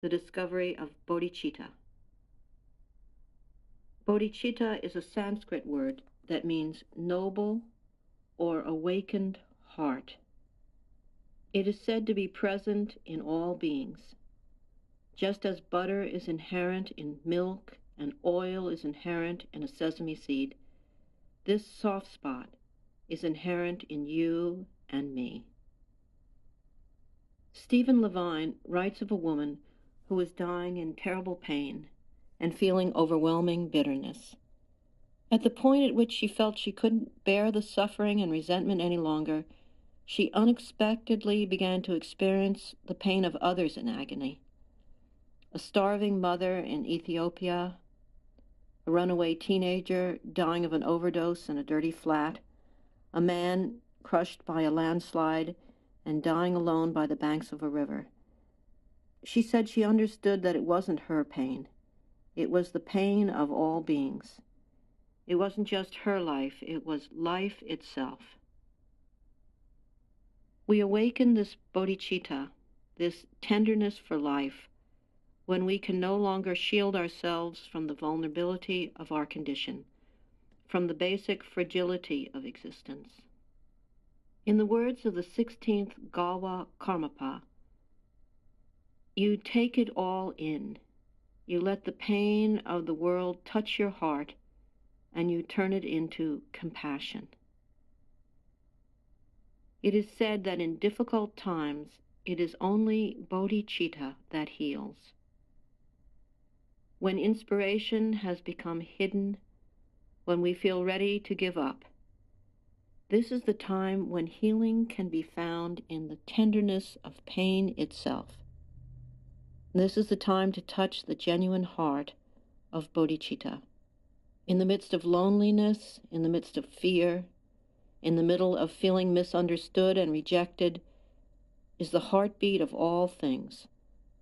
the discovery of bodhicitta. Bodhicitta is a Sanskrit word that means noble or awakened heart. It is said to be present in all beings. Just as butter is inherent in milk and oil is inherent in a sesame seed, this soft spot is inherent in you and me. Stephen Levine writes of a woman who was dying in terrible pain and feeling overwhelming bitterness. At the point at which she felt she couldn't bear the suffering and resentment any longer, she unexpectedly began to experience the pain of others in agony. A starving mother in Ethiopia, a runaway teenager dying of an overdose in a dirty flat, a man crushed by a landslide and dying alone by the banks of a river. She said she understood that it wasn't her pain. It was the pain of all beings. It wasn't just her life, it was life itself. We awaken this bodhicitta, this tenderness for life, when we can no longer shield ourselves from the vulnerability of our condition, from the basic fragility of existence. In the words of the 16th Gawa Karmapa, you take it all in. You let the pain of the world touch your heart, and you turn it into compassion. It is said that in difficult times, it is only bodhicitta that heals. When inspiration has become hidden, when we feel ready to give up, this is the time when healing can be found in the tenderness of pain itself. This is the time to touch the genuine heart of bodhicitta. In the midst of loneliness, in the midst of fear, in the middle of feeling misunderstood and rejected, is the heartbeat of all things,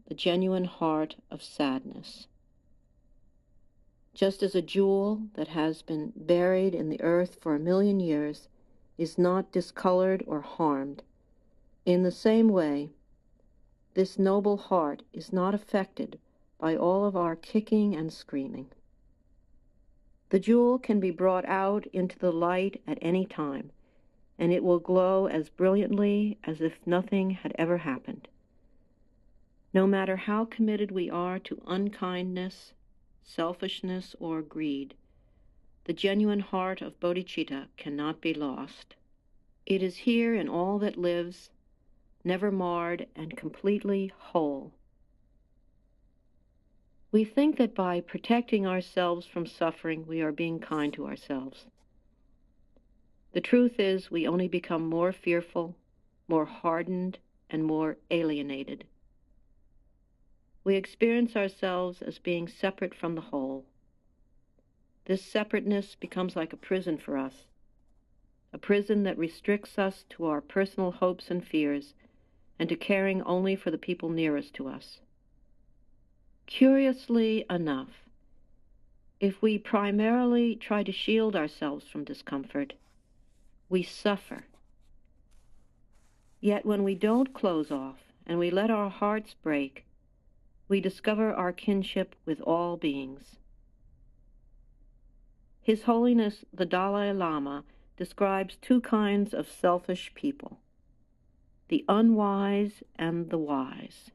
the genuine heart of sadness. Just as a jewel that has been buried in the earth for 1,000,000 years is not discolored or harmed, in the same way, this noble heart is not affected by all of our kicking and screaming. The jewel can be brought out into the light at any time, and it will glow as brilliantly as if nothing had ever happened. No matter how committed we are to unkindness, selfishness, or greed, the genuine heart of bodhicitta cannot be lost. It is here in all that lives, never marred and completely whole. We think that by protecting ourselves from suffering, we are being kind to ourselves. The truth is, we only become more fearful, more hardened, and more alienated. We experience ourselves as being separate from the whole. This separateness becomes like a prison for us, a prison that restricts us to our personal hopes and fears, and to caring only for the people nearest to us. Curiously enough, if we primarily try to shield ourselves from discomfort, we suffer. Yet when we don't close off and we let our hearts break, we discover our kinship with all beings. His Holiness the Dalai Lama describes two kinds of selfish people, the unwise and the wise.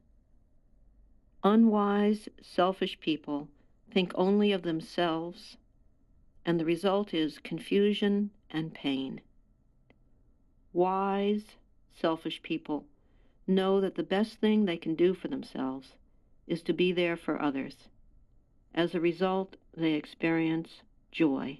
Unwise, selfish people think only of themselves, and the result is confusion and pain. Wise, selfish people know that the best thing they can do for themselves is to be there for others. As a result, they experience joy.